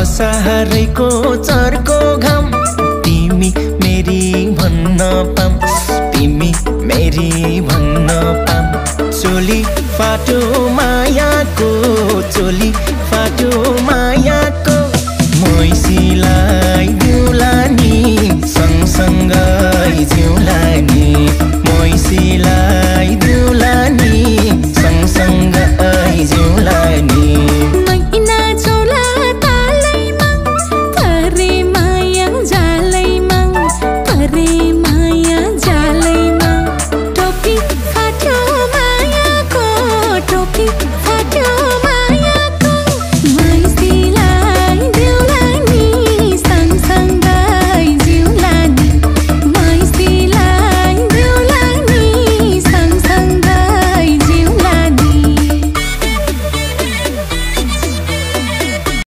असारैको चर्को घाम तिमी मेरी भन्न पाम तिमी मेरी भन्न पाम चोली फाटो मायाको चोली फाटो